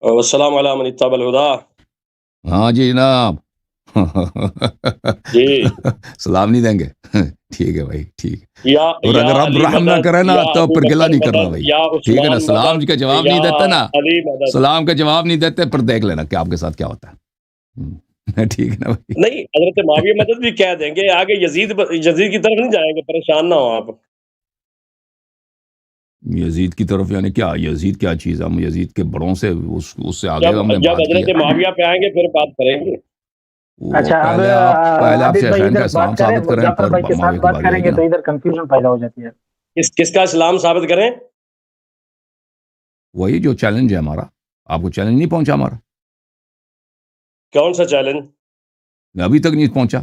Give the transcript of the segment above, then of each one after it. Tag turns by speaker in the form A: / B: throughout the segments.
A: والسلام علی من اتبع الہدی۔
B: ہاں جی جناب
A: جی
B: سلام نہیں دیں گے ٹھیک ہے بھائی ٹھیک ہے،
A: یا
B: اور اگر رب
A: علی
B: رحم نہ
A: مدد،
B: کرے نا
A: یا
B: تو
A: ابو
B: پھر گلا
A: بکر
B: نہیں کرنا
A: مدد،
B: بھائی،
A: یا
B: ٹھیک ہے نا؟
A: عثمان
B: سلام
A: مدد،
B: کا جواب
A: یا
B: نہیں دیتے نا،
A: علی مدد۔
B: سلام کا جواب نہیں دیتے پھر دیکھ لینا کہ آپ کے ساتھ کیا ہوتا ہے ٹھیک ہے نا بھائی؟
A: نہیں، حضرت معاویہ مدد بھی کہہ دیں گے، آگے یزید کی طرف نہیں جائیں گے، پریشان نہ ہو آپ۔
B: یزید کی طرف یعنی کیا؟ یزید کیا چیز ہے؟ ہم یزید کے بڑوں سے اس سے آگے
A: جب
B: ہم نے
A: جب
B: بات
A: حضرت
B: کیا۔
A: معاویہ پہ آئیں گے پھر بات کریں گے۔
B: وہ
C: اچھا اب
B: پہلے آپ
C: عابد بھائی
B: شیخین کا
C: ادھر
B: اسلام
C: بات کریں،
B: ثابت کریں
C: جعفر
B: پھر
C: بھائی کے
B: معاویہ
C: ساتھ
B: کی
C: بات
B: باری
C: کریں
B: آئے گی
C: گے
B: نا۔
C: تو ادھر کنفیوژن پیدا ہو جاتی ہے۔
A: کس کا اسلام ثابت کریں؟
B: وہی جو چیلنج ہے ہمارا، آپ کو چیلنج نہیں پہنچا ہمارا؟
A: کون سا چیلنج؟
B: ابھی تک نہیں پہنچا،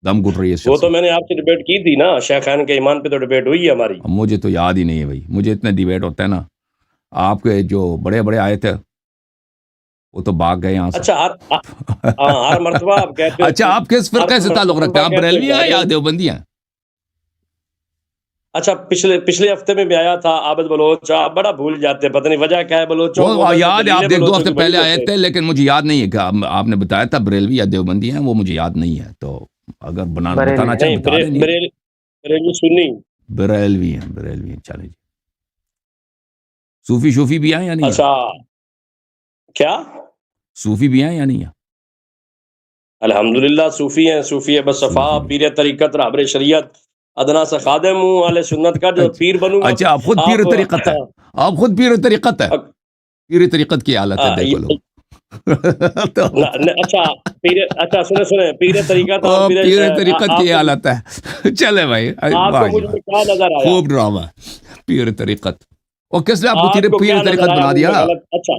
B: دم گھٹ رہی ہے اس
A: وہ
B: شخص
A: تو
B: میں۔
A: میں نے آپ سے ڈیبیٹ کی تھی نا، شیخین کے ایمان پہ تو ڈیبیٹ ہوئی ہے ہماری۔
B: اب مجھے تو یاد ہی نہیں ہے بھائی، مجھے اتنے ڈیبیٹ ہوتے ہیں نا، آپ کے جو بڑے بڑے آئے تھے وہ تو بھاگ گئے یہاں سے۔
A: اچھا ہر مرتبہ آپ کہتے ہو،
B: اچھا آپ کس فرقے سے تعلق رکھتے ہیں؟ آپ بریلوی ہیں یا دیوبندی ہیں؟
A: اچھا پچھلے ہفتے میں بھی آیا تھا عابد بلوچ، آپ بڑا بھول جاتے ہیں، پتہ نہیں وجہ کیا ہے بلوچوں کو،
B: وہ یاد ہے، آپ ایک دو
A: بلوچوں
B: ہفتے
A: کی
B: پہلے
A: وہی
B: آئے
A: ہوتے
B: تھے، لیکن مجھے یاد نہیں ہے کہ آپ نے بتایا تھا بریلوی یا دیوبندی ہیں، وہ مجھے یاد نہیں ہے، تو اگر بتانا چاہیں
A: نہیں،
B: بتا دیں۔
A: بریلوی سنی۔
B: بریلوی ہیں چلیں جی۔ صوفی بھی ہیں یا نہیں ہیں؟
A: اچھا کیا؟
B: صوفی بھی ہیں یا نہیں ہیں؟
A: الحمدللہ صوفی ہیں، صوفی ہے بس صفا، پیر طریقت، رہبر شریعت، ادنا سے خادم ہوں، اہل سنت کا جو پیر بنوں گا۔
B: اچھا آپ خود پیر طریقت ہے؟ آپ خود پیر طریقت ہے؟ پیر طریقت کی حالت ہے، دیکھو لو۔
A: اچھا سنیں پیر طریقت اور
B: پیر طریقت کی حالت ہے، چلے بھائی،
A: آپ کو مجھ میں کیا نظر آیا؟
B: خوب ڈرامہ پیر طریقت، اور کس نے آپ کو
A: آپ کو
B: پیر
A: کیا نظر
B: طریقت
A: آیا
B: بنا
A: مجھ
B: دیا؟
A: میں غلط؟ اچھا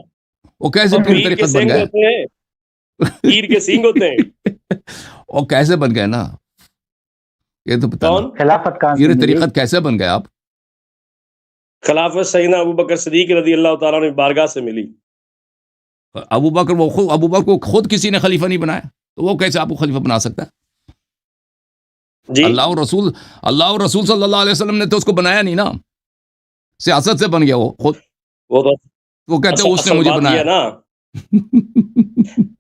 B: وہ کیسے پیر
A: پیر کے
B: طریقت بن
A: سینگ
B: گئے؟
A: ہوتے ہیں، پیر کے سینگ ہوتے ہیں۔
B: اور کیسے بن گئے نا، یہ تو پتا
A: کون؟
C: خلافت کہاں سے
B: پیر
C: ملی؟
B: طریقت کیسے بن گئے آپ؟
A: خلافت سیدنا ابو بکر صدیق رضی اللہ تعالیٰ عنہ بارگاہ سے ملی۔
B: ابو بکر کو خود کسی نے خلیفہ نہیں بنایا، تو وہ کیسے آپ کو خلیفہ بنا سکتا ہے؟
A: جی
B: اللہ اور رسول صلی اللہ علیہ وسلم نے تو اس کو بنایا نہیں نا، سیاست سے بن گیا وہ خود، وہ کہتے ہیں اس نے مجھے بنایا۔
A: نا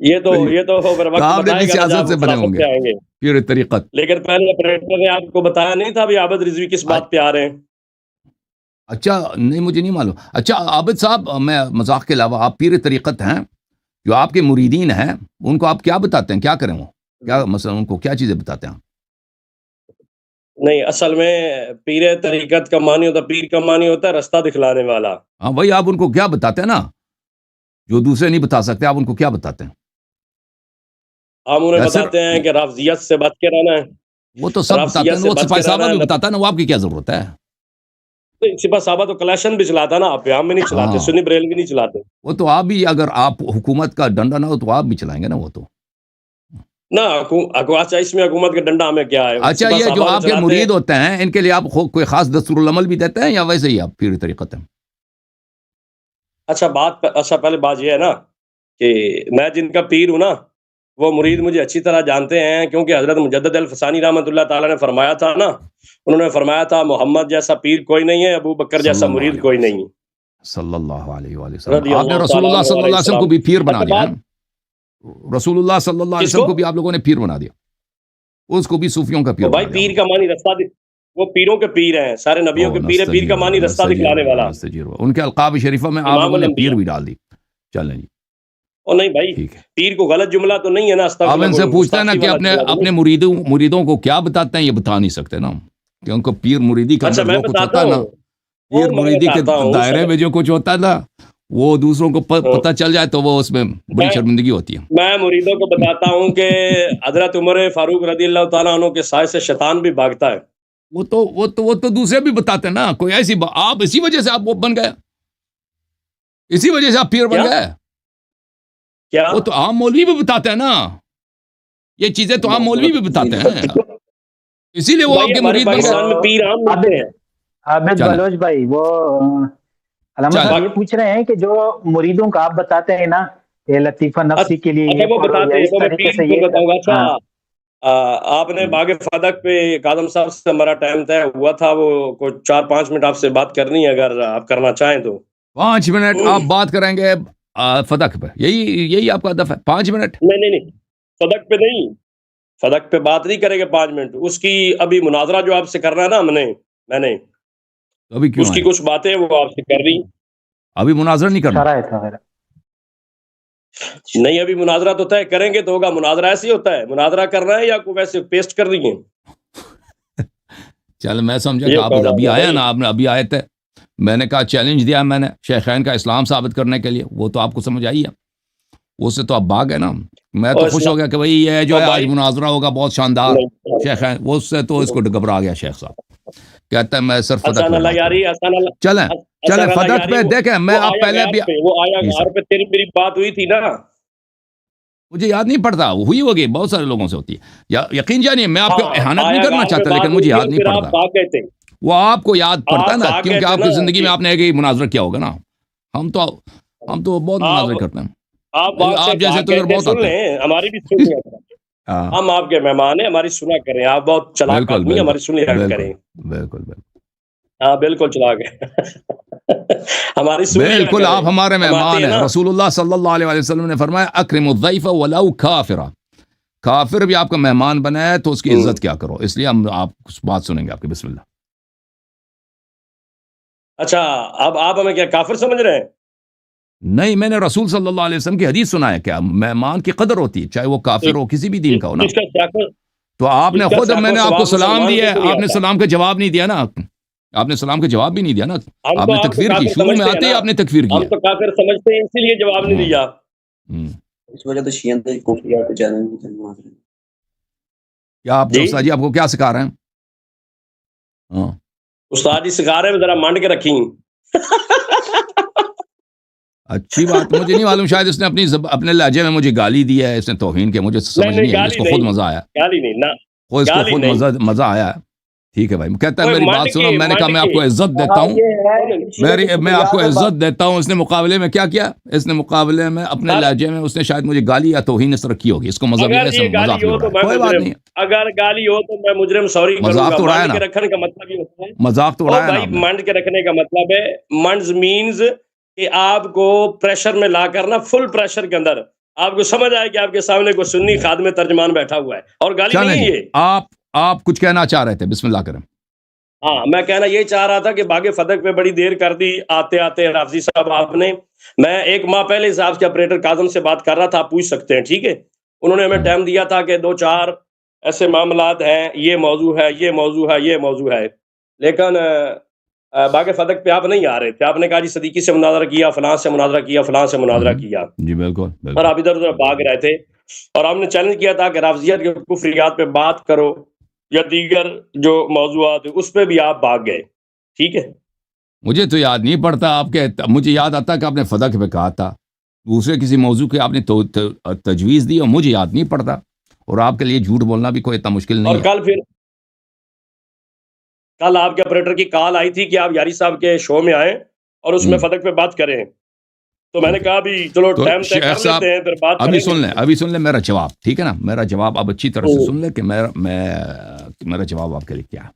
A: یہ تو وقت
B: آپ نے بھی
A: بتائے گا
B: سیاست سے بنے ہوں گے،
A: آئیں گے،
B: پیر طریقت۔
A: لیکن پہلے آپریٹر نے آپ کو بتایا نہیں تھا بھی عابد رضوی کس بات پہ آ رہے ہیں؟
B: اچھا نہیں، مجھے نہیں معلوم۔ اچھا عابد صاحب، میں مذاق کے علاوہ آپ پیر طریقت ہیں، جو آپ کے مریدین ہیں ان کو آپ کیا بتاتے ہیں؟ کیا کریں وہ، کیا مثلا ان کو کیا چیزیں بتاتے ہیں؟
A: نہیں، اصل میں پیر طریقت کا معنی ہوتا ہے، پیر کا معنی ہوتا ہے رستہ دکھلانے والا۔
B: ہاں وہی، آپ ان کو کیا بتاتے ہیں نا، جو دوسرے نہیں بتا سکتے، آپ ان کو کیا بتاتے ہیں؟
A: ہم انہیں بتاتے ہیں کہ رافضیت سے بچ کے رہنا ہے،
B: وہ تو سب بتاتے ہیں، وہ سپاہی صاحبہ بھی بتاتا ہے نا، وہ آپ کی کیا ضرورت ہے؟
A: سپاہ صاحبہ تو کلیشن بھی چلاتا نا، آپ ہم میں نہیں چلاتے، سنی بریلوی نہیں چلاتے۔
B: وہ تو آپ بھی، اگر آپ حکومت کا ڈنڈا نہ ہو تو آپ بھی چلائیں گے نا وہ تو۔
A: نہ اچھا اس میں حکومت کا ڈنڈا ہمیں کیا ہے؟
B: اچھا یہ جو آپ کے مرید ہوتے ہیں ان کے لیے آپ کوئی خاص دستور العمل بھی دیتے ہیں یا ویسے ہی آپ پیر طریقت ہیں؟
A: اچھا پہلے بات یہ ہے نا کہ میں جن کا پیر ہوں نا، وہ مرید مجھے اچھی طرح جانتے ہیں، کیونکہ حضرت مجدد الفسانی رحمۃ اللہ تعالیٰ نے فرمایا تھا نا، انہوں نے فرمایا تھا محمد جیسا پیر کوئی نہیں ہے، ابو بکر جیسا مرید کوئی نہیں ہے،
B: صلی اللہ علیہ وآلہ وسلم۔ آپ نے رسول اللہ صلی اللہ علیہ وسلم کو بھی پیر بنا دیا، رسول اللہ صلی اللہ علیہ وسلم کو بھی آپ لوگوں نے پیر بنا دیا، اس کو بھی صوفیوں کا پیر بنا دیا۔
A: پیر کا معنی رستہ، وہ پیروں کے پیر ہیں، سارے نبیوں کے پیر ہیں، پیر کا معنی رستہ دکھلانے والا۔
B: ان کے القاب شریفہ میں آپ لوگوں نے پیر بھی ڈال دی، چلیں جی۔
A: اور نہیں بھائی، پیر کو غلط جملہ تو نہیں ہے نا،
B: آپ ان سے پوچھتے ہیں نا کہ اپنے مریدوں کو کیا بتاتے ہیں، یہ بتا نہیں سکتے نا، کہ ان کو پیر مریدی کا جو کچھ ہوتا ہے نا، پیر مریدی کے دائرے میں جو کچھ ہوتا ہے نا، وہ دوسروں کو پتہ چل جائے تو وہ اس میں بڑی شرمندگی ہوتی ہے۔
A: میں مریدوں کو بتاتا ہوں کہ حضرت عمر فاروق رضی اللہ تعالیٰ عنہ کے سائے سے شیطان بھی بھاگتا ہے۔
B: وہ تو دوسرے بھی بتاتے ہیں نا، کوئی ایسی آپ اسی وجہ سے آپ وہ بن گئے، اسی وجہ سے آپ پیر بن گئے۔
A: کیا
B: وہ تو عام مولوی بھی بتاتے ہیں نا، یہ چیزیں تو عام مولوی بھی بتاتے ہیں، اسی لیے وہ آپ کے مرید بن
A: پاکستان میں پیر عام ہوتے ہیں۔
C: عابد بلوچ بھائی، وہ علامہ صاحب یہ پوچھ رہے ہیں کہ جو مریدوں کا آپ بتاتے ہیں نا کہ لطیفہ نفسی کے لیے
A: وہ بتاتے ہیں، وہ میں پیر کو بتاؤں گا۔ اچھا آپ نے باغ فدق پہ کاظم صاحب سے ہمارا ٹائم طے ہوا تھا، وہ کوئی 4-5 منٹ آپ سے بات کرنی ہے، اگر آپ کرنا چاہیں تو۔
B: 5 منٹ آپ بات کریں گے؟ فدق پہ، یہی آپ کا ہدف ہے؟ 5 منٹ؟
A: نہیں، فدق پہ نہیں، فدق پہ بات نہیں کریں گے 5 منٹ. اس کی ابھی مناظرہ جو آپ سے کرنا ہے نا میں نے
B: ابھی کیوں
A: اس کی
B: آئے؟
A: کچھ باتیں وہ آپ سے کر رہی.
B: ابھی مناظرہ نہیں کرنا؟
A: نہیں، ابھی مناظرہ تو طے کریں گے تو ہوگا. مناظرہ ایسے ہی ہوتا ہے، مناظرہ کرنا ہے یا کوئی ویسے پیسٹ کر رہی ہیں؟
B: چل میں سمجھا کہ آپ ابھی آئے نا، آپ نے ابھی آئے تھے، میں نے کہا چیلنج دیا میں نے شیخین کا اسلام ثابت کرنے کے لیے، وہ تو آپ کو سمجھ آئی ہے، اس سے تو آپ بھاگ گئے نا. میں تو خوش ہو گیا کہ بھائی یہ جو ہے آج مناظرہ ہوگا بہت شاندار. شیخین وہ اس سے تو اس کو گھبرا گیا شیخ صاحب، کہتا ہے میں صرف فدق پہ. چلیں فدق پہ دیکھیں. میں آپ پہلے بھی
A: وہ آیا غار پہ تیری میری بات ہوئی تھی نا،
B: مجھے یاد نہیں پڑتا، ہوئی ہوگی بہت سارے لوگوں سے ہوتی ہے، یقین جانیے میں آپ کو احانت نہیں کرنا چاہتا، لیکن مجھے یاد نہیں پڑتا. وہ آپ کو یاد پڑتا ہے نا، کیونکہ آپ کی زندگی میں آپ نے ایک مناظرہ کیا ہوگا نا. ہم تو بہت مناظرے کرتے ہیں. آپ جیسے تو بہت آتے ہیں.
A: ہماری بھی سن لیں. ہم آپ کے مہمان ہیں، ہماری سنا کریں. آپ بہت چلاک آدمی، ہماری سن لیا کریں.
B: بالکل
A: ہاں بالکل چلاک ہے. ہماری
B: بالکل آپ ہمارے مہمان ہیں. رسول اللہ صلی اللہ علیہ وسلم نے فرمایا اکرم الضیف ولو کافرا، کافر بھی آپ کا مہمان بنائے تو اس کی عزت کیا کرو. اس لیے ہم آپ کچھ بات سنیں گے آپ کی. بسم اللہ.
A: اچھا، اب آپ ہمیں کیا کافر سمجھ رہے ہیں؟
B: نہیں، میں نے رسول صلی اللہ علیہ وسلم کی حدیث سنا ہے، کیا مہمان کی قدر ہوتی ہے، چاہے وہ کافر ہو کسی بھی دین کا ہو نا. تو آپ نے خود، میں نے آپ کو سلام دیا ہے، آپ نے سلام کا جواب نہیں دیا نا. آپ نے سلام کا جواب بھی نہیں دیا نا. آپ نے تکفیر کی، شروع میں آتے ہی آپ نے تکفیر کی.
A: ہم تو کافر سمجھتے ہیں، اسی لیے جواب نہیں دیا.
D: اس وجہ تو شیعہ نے کفریات چیلنج نہیں کرنا.
B: کیا آپ استاد جی آپ کو کیا سکھا رہے ہیں؟ ہاں
A: استاد جی سکھا رہے ہیں، ذرا مانڈ کے رکھیں.
B: اچھی بات، مجھے نہیں معلوم، شاید اس نے اپنے لہجے میں مجھے گالی دی ہے، اس نے توہین کیا، مجھے سمجھ نہیں ہے. اس کو خود مزہ آیا،
A: گالی نہیں نا،
B: اس کو خود مزہ آیا. ٹھیک ہے بھائی، کہتا ہے میری بات سنو. میں نے کہا میں آپ کو عزت دیتا ہوں، میں آپ کو عزت دیتا ہوں. اس نے مقابلے میں کیا کیا؟ اس نے مقابلے میں اپنے لہجے میں اس نے شاید مجھے گالی یا توہین اس طرح کی ہوگی. اس کو مذہب کوئی بات نہیں.
A: اگر گالی ہو تو میں مجرم سوری کروں گا.
B: مذاق تو اڑایا نا،
A: رکھنے کا مطلب یہ ہوتا ہے،
B: مذاق تو اڑایا نا.
A: منڈ کے رکھنے کا مطلب ہے، منڈز مینز کہ آپ کو پریشر میں لا کر نا، فل پریشر کے اندر آپ کو سمجھ آئے کہ آپ کے سامنے کوئی سنی خادم ترجمان بیٹھا ہوا ہے، اور گالی نہیں ہے یہ.
B: آپ کچھ کہنا چاہ رہے تھے، بسم اللہ کریں.
A: ہاں، میں کہنا یہ چاہ رہا تھا کہ باغ فدق پہ بڑی دیر کر دی آتے آتے رافضی صاحب آپ نے. میں 1 ماہ پہلے صاحب کے آپریٹر کاظم سے بات کر رہا تھا، آپ پوچھ سکتے ہیں. ٹھیک ہے، انہوں نے ہمیں ٹائم دیا تھا کہ 2-4 ایسے معاملات ہیں، یہ موضوع ہے، یہ موضوع ہے، یہ موضوع ہے. لیکن باغ فدق پہ آپ نہیں آ رہے تھے. آپ نے کہا جی صدیقی سے مناظرہ کیا، فلاں سے مناظرہ کیا، فلاں سے مناظرہ کیا.
B: جی بالکل.
A: اور آپ ادھر ادھر بھاگ رہے تھے، اور ہم نے چیلنج کیا تھا کہ رافضیت کے کفریات پہ بات کرو یا دیگر جو موضوعات اس پہ بھی آپ بھاگ گئے. ٹھیک ہے،
B: مجھے تو یاد نہیں پڑتا آپ کے، مجھے یاد آتا کہ آپ نے فدق پہ کہا تھا، دوسرے کسی موضوع کے آپ نے تجویز دی، اور مجھے یاد نہیں پڑتا. اور آپ کے لیے جھوٹ بولنا بھی کوئی اتنا مشکل نہیں ہے.
A: اور کل آپ کے آپریٹر کی کال آئی تھی کہ آپ یاری صاحب کے شو میں آئیں اور اس میں فدق پہ بات کریں. تو میں نے کہا بھی چلو ٹائم طے کر لیتے ہیں، پھر بات
B: ابھی سن لیں میرا جواب. ٹھیک ہے نا، میرا جواب اب اچھی طرح سے سن لیں کہ میرا جواب آپ کے لیے کیا ہے.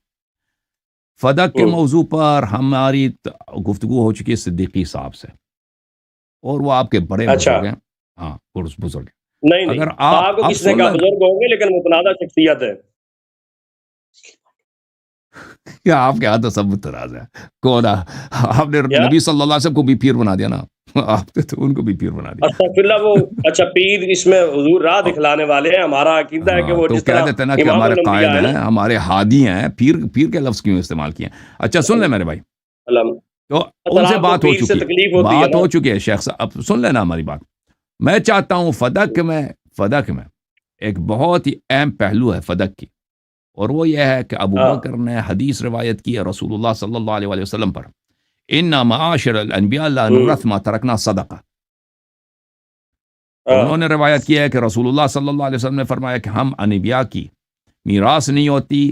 B: فدق کے موضوع پر ہماری گفتگو ہو چکی ہے صدیقی صاحب سے، اور وہ آپ کے بڑے بزرگ ہیں. ہاں بزرگ.
A: نہیں اگر آپ کس نے کہا بزرگ ہوں گے، لیکن متنازع شخصیت ہے.
B: کیا آپ کے ہاتھ سب متنازع ہے؟ کون؟ آپ نے نبی صلی اللہ علیہ وسلم کو بھی پیر بنا دیا نا، آپ نے تو ان کو بھی پیر بنا دیا.
A: استغفراللہ. وہ اچھا پیر اس میں حضور راہ دکھلانے والے ہیں. ہمارا عقیدہ ہے کہ وہ
B: جس طرح کہتے ہیں نا کہ ہمارے قائد ہیں، ہمارے ہادی ہیں. پیر کے لفظ کیوں استعمال کیے؟ اچھا سن لیں میرے بھائی، تو ان سے بات ہو چکی ہے شیخ صاحب. اب سن لینا ہماری بات. میں چاہتا ہوں فدق میں ایک بہت ہی اہم پہلو ہے فدق کی، اور وہ یہ ہے کہ ابو بکر نے حدیث روایت کی ہے رسول اللہ صلی اللہ علیہ وسلم پر، اِنَّا مَعَاشِرَ الْأَنْبِيَاءِ لَا نُرَثُ مَا تَرَكْنَا صَدَقَةً. انہوں نے روایت کیا ہے کہ رسول اللہ صلی اللہ علیہ وسلم نے فرمایا کہ ہم انبیاء کی میراث نہیں ہوتی،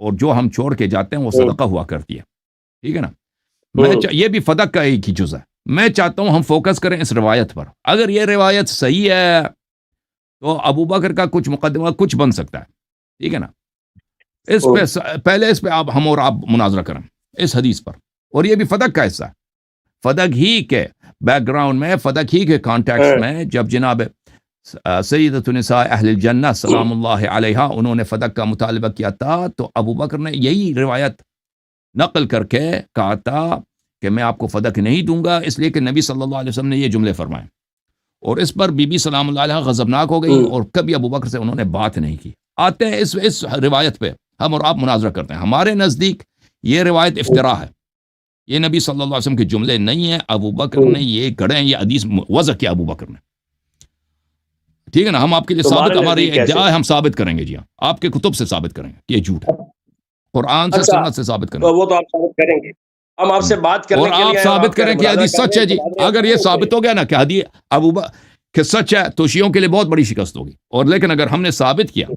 B: اور جو ہم چھوڑ کے جاتے ہیں وہ صدقہ ہوا کرتی ہے. ٹھیک ہے نا. یہ بھی فدق کا ایک ہی جز ہے. میں چاہتا ہوں ہم فوکس کریں اس روایت پر. اگر یہ روایت صحیح ہے تو ابو بکر کا کچھ مقدمہ کچھ بن سکتا ہے. ٹھیک ہے نا. اس پہ ہم اور آپ مناظرہ کریں اس حدیث پر، اور یہ بھی فدق کا حصہ ہے. فدق ہی کے بیک گراؤنڈ میں فدق ہی کے کانٹیکس میں جب جناب سیدۃ النساء اہل الجنہ سلام اللہ علیہا انہوں نے فدق کا مطالبہ کیا تھا تو ابو بکر نے یہی روایت نقل کر کے کہا تھا کہ میں آپ کو فدق نہیں دوں گا، اس لیے کہ نبی صلی اللہ علیہ وسلم نے یہ جملے فرمائے، اور اس پر بی بی سلام اللہ علیہ غضبناک ہو گئی اور کبھی ابو بکر سے انہوں نے بات نہیں کی۔ آتے ہیں اس روایت پہ ہم اور آپ مناظرہ کرتے ہیں، ہمارے نزدیک یہ روایت افتراء ہے، یہ نبی صلی اللہ علیہ وسلم کے جملے نہیں ہیں، ابو بکر نے یہ گڑھے ہیں، یہ حدیث وضع کیا ابو بکر نے، ٹھیک ہے نا؟ ہم آپ کے لیے ثابت، ہماری ادعا ہے، ہم ثابت کریں گے، جی ہاں آپ کے کتب سے ثابت کریں گے کہ یہ جھوٹ ہے، قرآن سے سنت سے ثابت کریں گے،
A: وہ تو آپ ثابت کریں گے، ہم آپ سے بات کرنے
B: اور آپ ثابت کریں کہ حدیث سچ ہے۔ جی اگر یہ ثابت ہو گیا نا کہ حدیث ابو بکر سچ ہے تو شیعوں کے لیے بہت بڑی شکست ہوگی، اور لیکن اگر ہم نے ثابت کیا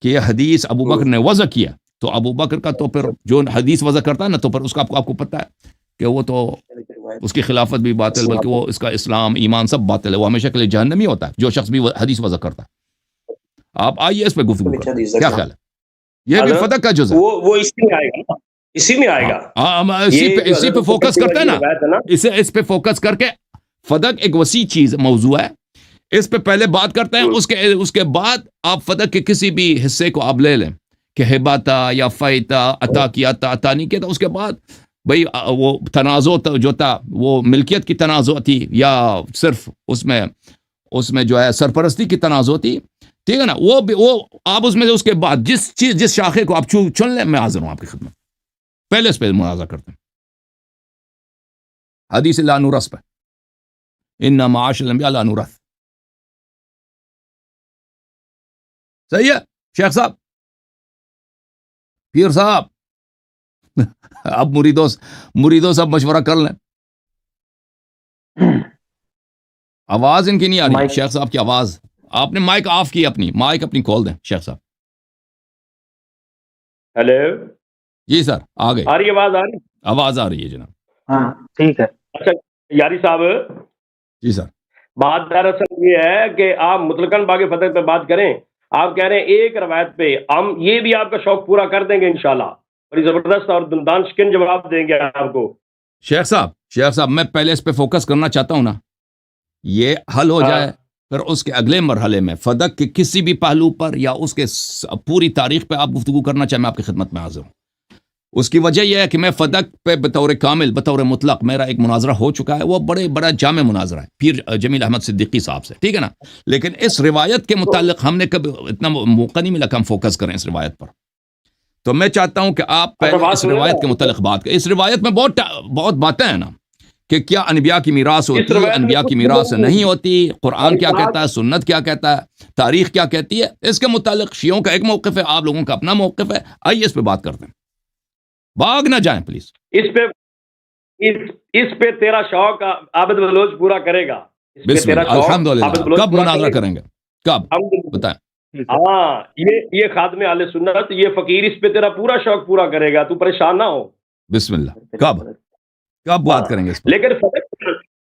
B: کہ یہ حدیث ابو بکر نے وضع کیا تو ابو بکر کا تو پھر جو حدیث وضع کرتا ہے نا تو پھر اس کا آپ کو پتہ ہے کہ وہ تو اس کی خلافت بھی باطل، بلکہ وہ اس کا اسلام ایمان سب باطل ہے، وہ ہمیشہ کے لیے جہنمی ہوتا ہے جو شخص بھی حدیث وضع کرتا ہے۔ آپ آئیے اس پہ گفتگو کریں، کیا خیال ہے؟ یہ بھی فدق کا جز ہے،
A: وہ اسی میں آئے گا، اسی میں آئے گا،
B: اسی پہ فوکس کرتے ہیں نا، اس پہ فوکس کر کے فدق ایک وسیع چیز موضوع ہے، اس پہ پہلے بات کرتے ہیں، اس کے بعد آپ فدق کے کسی بھی حصے کو آپ لے لیں کہ ہبہ تھا یا فی تھا، عطا کیا تھا عطا نہیں کیا تھا، اس کے بعد بھئی وہ تنازع جو تھا وہ ملکیت کی تنازع تھی یا صرف اس میں جو ہے سرپرستی کی تنازع تھی، ٹھیک ہے نا؟ وہ آپ اس میں اس کے بعد جس شاخے کو آپ چن لیں، میں حاضر ہوں آپ کی خدمت، پہلے اس پہ مناظرہ کرتے ہیں حدیث لا نورث پہ، ان معاشر الانبیاء لا نورث، صحیح ہے شیخ صاحب، پیر صاحب؟ اب مریدوں سب مشورہ کر لیں، آواز ان کی نہیں آ رہی شیخ صاحب کی آواز، آپ نے مائک آف کی، مائک اپنی کھول دیں شیخ صاحب۔
A: ہیلو
B: جی سر آ گئے،
A: آ رہی
B: آواز آ رہی ہے جناب،
C: ہاں ٹھیک ہے۔
A: اچھا یاری صاحب،
B: جی سر،
A: بات دراصل یہ ہے کہ آپ مطلقاً باغ فتح پہ بات کریں، آپ کہہ رہے ہیں ایک روایت پہ، ہم یہ بھی آپ کا شوق پورا کر دیں گے انشاءاللہ، بڑی زبردست اور دانشکن جواب دیں گے آپ کو۔
B: شیخ صاحب میں پہلے اس پہ فوکس کرنا چاہتا ہوں نا، یہ حل ہو جائے، پھر اس کے اگلے مرحلے میں فدق کے کسی بھی پہلو پر یا اس کے پوری تاریخ پہ آپ گفتگو کرنا چاہیں، میں آپ کی خدمت میں حاضر ہوں۔ اس کی وجہ یہ ہے کہ میں فدق پہ بطور کامل، بطور مطلق میرا ایک مناظرہ ہو چکا ہے، وہ بڑا جامع مناظرہ ہے پیر جمیل احمد صدیقی صاحب سے، ٹھیک ہے نا؟ لیکن اس روایت کے متعلق ہم نے کبھی اتنا موقع نہیں ملا کہ ہم فوکس کریں اس روایت پر، تو میں چاہتا ہوں کہ آپ پہلے اس روایت کے متعلق بات کریں۔ اس روایت میں بہت باتیں ہیں نا، کہ کیا انبیاء کی میراث ہوتی ہے، انبیاء کی میراث نہیں ہوتی، قرآن کیا کہتا ہے، سنت کیا کہتا ہے، تاریخ کیا کہتی ہے، اس کے متعلق شیعوں کا ایک موقف ہے، آپ لوگوں کا اپنا موقف ہے، آئیے اس پہ بات کرتے ہیں، بھاگ نہ جائیں پلیز۔
A: اس پہ تیرا شوق عابد بلوچ پورا کرے گا،
B: بسم اللہ، الحمدللہ، کب مناظرہ کریں گے، کب بتائیں؟
A: ہاں یہ خادم اہل سنت، یہ فقیر اس پہ تیرا پورا شوق پورا کرے گا، تو پریشان نہ ہو،
B: بسم اللہ، کب بات کریں گے اس پہ؟
A: لیکن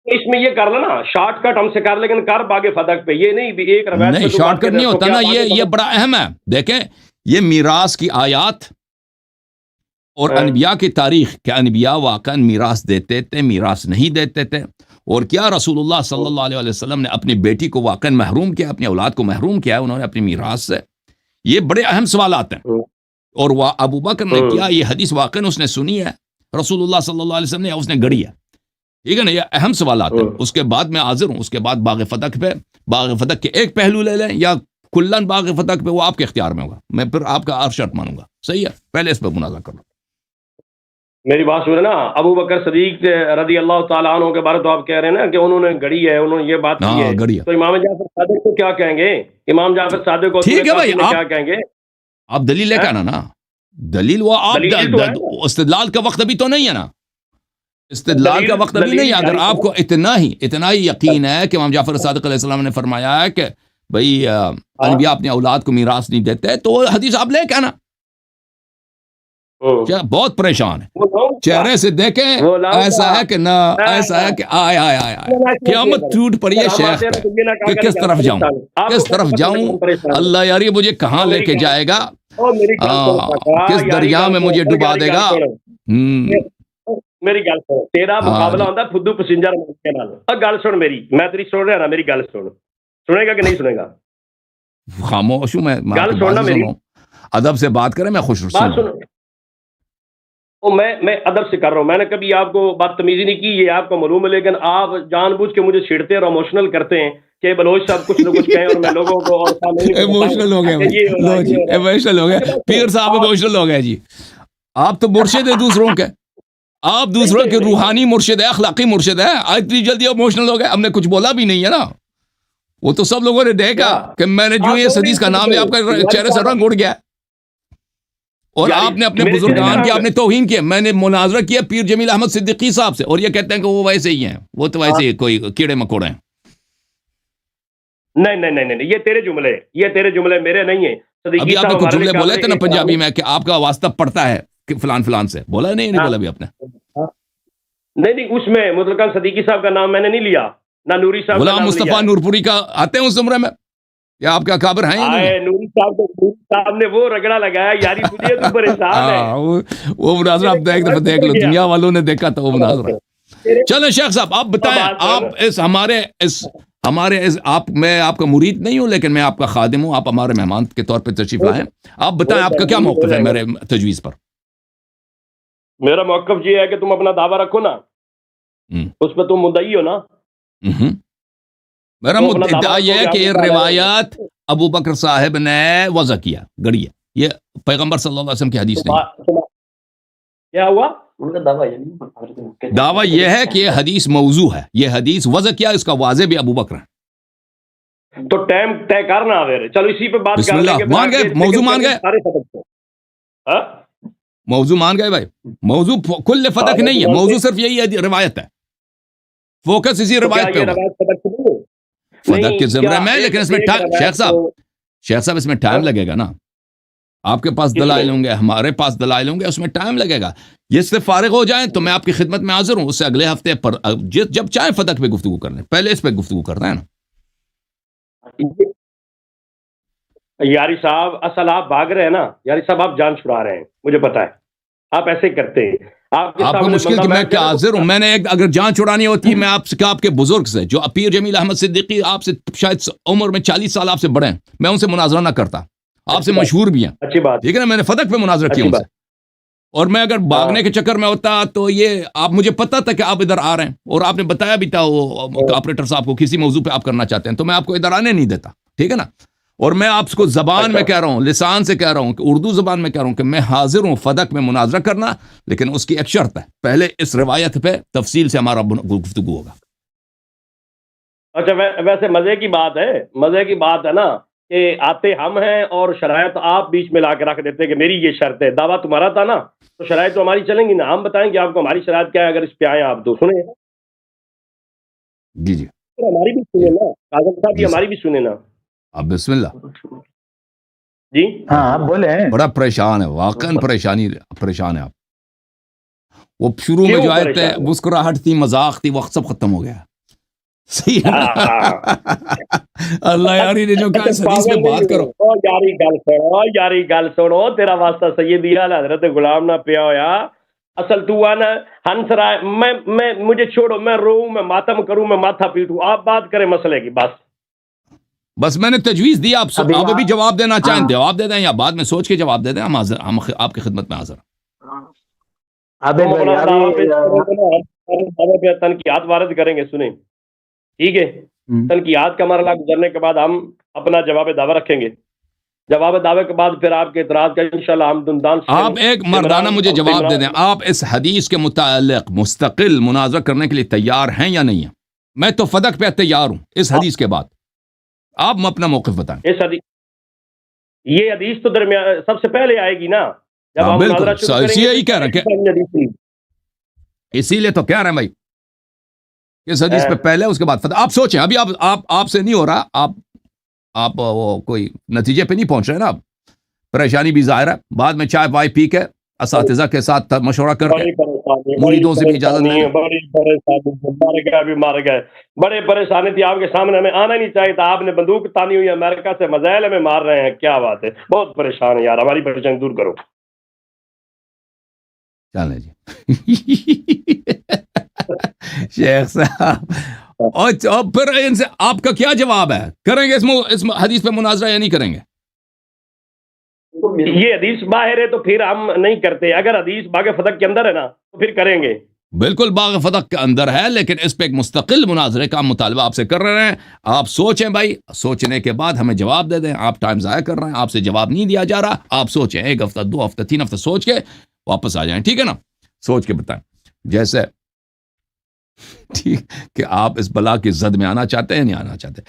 A: اس میں یہ کر لینا شارٹ کٹ ہم سے کر، لیکن کر باغ فتح پہ، یہ نہیں ایک روایت
B: نہیں شارٹ کٹ نہیں ہوتا نا، یہ بڑا اہم ہے۔ دیکھیں یہ میراث کی آیات اور انبیاء کی تاریخ، کہ انبیاء واقعا میراث دیتے تھے، میراث نہیں دیتے تھے، اور کیا رسول اللہ صلی اللہ علیہ وسلم نے اپنی بیٹی کو واقعا محروم کیا، اپنی اولاد کو محروم کیا انہوں نے اپنی میراث سے؟ یہ بڑے اہم سوالات ہیں، اور وہ ابو بکر نے کیا یہ حدیث واقعا اس نے سنی ہے رسول اللہ صلی اللہ علیہ وسلم نے، اس نے گڑھی ہے، ٹھیک ہے نا؟ یہ اہم سوالات ہیں۔ اس کے بعد میں حاضر ہوں، اس کے بعد باغ فتح کے ایک پہلو لے لیں یا کلن باغ فتح پہ، وہ آپ کے اختیار میں ہوگا، میں پھر آپ کا ہر شرط مانوں گا، صحیح ہے؟ پہلے اس پہ مناظرہ کر لو،
A: میری بات سن نا، ابو بکر صدیق رضی اللہ تعالیٰ عنہ کے بارے تو آپ کہہ رہے ہیں نا کہ انہوں نے گڑھی ہے، انہوں نے یہ بات کی ہے، تو امام جعفر صادق کو کیا کہیں گے؟ امام جعفر صادق کو
B: ٹھیک ہے بھائی،
A: کیا کہیں گے؟
B: آپ دلیل لے کے آنا نا، دلیل وہ آپ استدلال کا وقت ابھی تو نہیں ہے نا، استدلال کا وقت ابھی نہیں ہے۔ اگر آپ کو اتنا ہی یقین ہے کہ امام جعفر صادق علیہ السلام نے فرمایا ہے کہ بھئی انبیاء اپنی اولاد کو میراث نہیں دیتے، تو وہ حدیث آپ لے کے آنا۔ بہت پریشان ہے، چہرے سے دیکھیں ایسا ہے کہ نہ، ایسا ہے کہ آئے قیامت ٹوٹ پڑی ہے شیخ کہ کس طرف جاؤں اللہ یاری مجھے کہاں لے کے جائے گا، کس دریا میں مجھے ڈبا دے گا۔
A: میری گل سن، تیرا مقابلہ ہوتا فدو پسنجر کے نال. گل سن میری، میں تیری سن رہا نا، میری گل سن. سنے گا کہ نہیں سنے گا؟
B: خاموش ہوں میں
A: گل سننا میری.
B: ادب سے بات کریں، میں خوش
A: سن. میں ادب سے کر رہا ہوں، میں نے کبھی آپ کو بدتمیزی نہیں کی، یہ آپ کو معلوم ہے، لیکن آپ جان بوجھ کے مجھے چھیڑتے اور ایموشنل کرتے ہیں کہ بلوچ صاحب کچھ نہ کچھ کہیں اور میں لوگوں کو اور
B: ایموشنل ہو گئے. لو جی ایموشنل ہو گئے، پیر صاحب ایموشنل ہو گئے. جی آپ تو مرشد ہے دوسروں کے، آپ دوسروں کے روحانی مرشد ہے، اخلاقی مرشد ہے. آج اتنی جلدی ایموشنل ہو گئے، ہم نے کچھ بولا بھی نہیں ہے نا. وہ تو سب لوگوں نے دیکھا کہ میں نے جو یہ حدیث کا نام ہے، آپ کا چہرے سے رنگ اڑ گیا. اور آپ نے اپنے بزرگان کی آپ نے توہین کیا. میں نے مناظرہ کیا پیر جمیل احمد صدیقی صاحب سے، اور یہ کہتے ہیں کہ وہ ویسے ہی ہیں، وہ تو ویسے ہی کوئی کیڑے مکوڑے ہیں.
A: نہیں، یہ تیرے جملے، یہ تیرے جملے میرے نہیں ہیں.
B: ابھی آپ نے کچھ جملے بولے تھے نا پنجابی میں کہ آپ کا واسطہ پڑتا ہے کہ فلان فلان سے، بولا نہیں بولا ابھی آپ نے؟
A: نہیں، اس میں مطلق صدیقی صاحب کا نام میں نے نہیں لیا، نہ نوری صاحب.
B: غلام مصطفیٰ نور پوری کا آتے ہیں اس زمرے میں، یا آپ کے اکابر ہیں یا نہیں؟
A: نوری صاحب نے وہ رگڑا لگایا یاری، تجھے تو پریشان ہے.
B: وہ مناظرہ آپ ایک دفعہ دیکھ لو، دنیا والوں نے دیکھا تھا وہ مناظرہ. چلیں شیخ صاحب آپ بتائیں، آپ آپ میں آپ کا مرید نہیں ہوں لیکن میں آپ کا خادم ہوں، آپ ہمارے مہمان کے طور پہ تشریف لائیں. آپ بتائیں آپ کا کیا موقف ہے میرے تجویز پر؟
A: میرا موقف یہ ہے کہ تم اپنا دعویٰ رکھو نا، اس پہ تم مدعی ہو نا.
B: میرا ادعا یہ ہے کہ یہ روایات ابو بکر صاحب نے وضع کیا، گڑی ہے، یہ پیغمبر صلی اللہ علیہ وسلم کی حدیث نہیں.
A: کیا ہوا؟
B: دعویٰ یہ ہے کہ یہ حدیث موضوع ہے، یہ حدیث وضع کیا اس کا واضح بھی ابو بکر ہے.
A: تو ٹائم طے کرنا ہے، چلو اسی پہ بات کر لیں گے.
B: مان گئے موضوع، مان گئے موضوع، مان گئے بھائی. موضوع کل فتح نہیں ہے، موضوع صرف یہی ہے، روایت ہے، فوکس اسی روایت پہ ہوگا فتح کے زمرے میں. لیکن اس میں شیخ صاحب اس میں ٹائم لگے گا نا. آپ کے پاس دلائل ہوں گے، ہمارے پاس دلائل ہوں گے، اس میں ٹائم لگے گا. یہ سے فارغ ہو جائیں تو میں آپ کی خدمت میں حاضر ہوں، اس سے اگلے ہفتے پر جب چاہیں فتح پہ گفتگو کر لیں، پہلے اس پہ گفتگو کرنا ہے نا.
A: یاری صاحب اصل آپ بھاگ رہے ہیں نا، یاری صاحب آپ جان چھڑا رہے ہیں، مجھے پتا ہے آپ ایسے کرتے ہیں. آپ
B: کو مشکل کہ میں کیا حاضر ہوں. میں نے اگر جان چھڑانی ہوتی ہے میں آپ سے کیا، آپ کے بزرگ سے جو پیر جمیل احمد صدیقی آپ سے شاید عمر میں 40 سال آپ سے بڑے ہیں، میں ان سے مناظرہ نہ کرتا. آپ سے مشہور بھی ہیں،
A: اچھی بات،
B: ٹھیک ہے نا. میں نے فتح پہ مناظرہ کیا ان سے، اور میں اگر بھاگنے کے چکر میں ہوتا تو یہ آپ مجھے پتا تھا کہ آپ ادھر آ رہے ہیں، اور آپ نے بتایا بھی تھا وہ آپریٹر صاحب کو کسی موضوع پہ آپ کرنا چاہتے ہیں، تو میں آپ کو ادھر آنے نہیں دیتا، ٹھیک ہے نا. اور میں آپ کو زبان میں کہہ رہا ہوں، لسان سے کہہ رہا ہوں، کہ اردو زبان میں کہہ رہا ہوں کہ میں حاضر ہوں فدق میں مناظرہ کرنا، لیکن اس کی ایک شرط ہے، پہلے اس روایت پہ تفصیل سے ہمارا گفتگو ہوگا.
A: اچھا ویسے مزے کی بات ہے نا کہ آتے ہم ہیں اور شرائط آپ بیچ میں لا کے رکھ دیتے کہ میری یہ شرط ہے. دعویٰ تمہارا تھا نا، تو شرائط تو ہماری چلیں گی نا. ہم بتائیں گے آپ کو ہماری شرائط کیا ہے، اگر اس پہ آئیں آپ تو سنیں.
B: جی
A: ہماری بھی سنیں نا، کاظم صاحب ہماری بھی سنیں نا.
B: آپ بسم اللہ.
A: جی
C: ہاں بولے.
B: بڑا پریشان ہے، واقعا پریشان ہے آپ. وہ شروع میں جو آئے تھے مسکراہٹ تھی، مذاق تھی، وقت سب ختم ہو گیا. صحیح ہے اللہ یاری نے جو کہا اس حدیث پہ بات کرو.
A: یاری گل سنو، تیرا واسطہ سیدی اعلی حضرت غلام نہ پیا ہویا. اصل تو آنا ہنس رہا ہے، میں مجھے چھوڑو، میں روؤں، میں ماتم کروں، میں ماتھا پیٹوں، آپ بات کریں مسئلے کی.
B: بس میں نے تجویز دی، آپ ابھی جواب دینا چاہیں جواب دے دیں، یا بعد میں سوچ کے جواب دے دیں. ہم آپ کی خدمت میں حاضر.
A: تنقیات وارد کریں گے، سنیں ٹھیک ہے. تنقیات کا مرحلہ گزرنے کے بعد ہم اپنا جواب دعویٰ رکھیں گے. جواب دعوے کے بعد پھر آپ کے اعتراض کا انشاءاللہ ہم دندان سے.
B: آپ ایک مردانہ مجھے جواب دے دیں، آپ اس حدیث کے متعلق مستقل مناظرہ کرنے کے لیے تیار ہیں یا نہیں ہیں؟ میں تو فدق پہ تیار ہوں اس حدیث کے بعد. آپ اپنا موقف بتائیں.
A: یہ حدیث تو درمیان سب سے پہلے آئے گی نا جب ہم
B: بالکل اسی کہہ رہے ہیں، اسی لیے تو کہہ رہے ہیں بھائی اس حدیث پہ پہلے اس کے بعد فتح. آپ سوچیں، ابھی آپ سے نہیں ہو رہا، آپ وہ کوئی نتیجے پہ نہیں پہنچ رہے نا. آپ پریشانی بھی ظاہر ہے، بعد میں چائے پائے پی کے اساتذہ کے ساتھ مشورہ کر کے مریدوں سے بھی اجازت لیں.
A: بڑے پریشانی تھی آپ کے سامنے، ہمیں آنا نہیں چاہیے تھا. آپ نے بندوق تانی ہوئی امریکہ سے، مزائل ہمیں مار رہے ہیں. کیا بات ہے، بہت پریشان ہے یار، ہماری پریشانی دور کرو.
B: چلیں جی شیخ صاحب، اور پھر ان سے آپ کا کیا جواب ہے؟ کریں گے اس حدیث پہ مناظرہ یا نہیں کریں گے؟
A: یہ حدیث باہر ہے تو پھر ہم نہیں کرتے، اگر حدیث باغ فتح کے اندر ہے نا تو پھر کریں گے.
B: بالکل باغ فتح کے اندر ہے، لیکن اس پہ ایک مستقل مناظرے کا مطالبہ آپ سے کر رہے ہیں. آپ سوچیں بھائی، سوچنے کے بعد ہمیں جواب دے دیں. آپ ٹائم ضائع کر رہے ہیں، آپ سے جواب نہیں دیا جا رہا. آپ سوچیں، 1 ہفتہ 2 ہفتہ 3 ہفتہ سوچ کے واپس آ جائیں، ٹھیک ہے نا؟ سوچ کے بتائیں. جیسے ٹھیک کہ آپ اس بلا کی زد میں آنا چاہتے ہیں نہیں آنا چاہتے.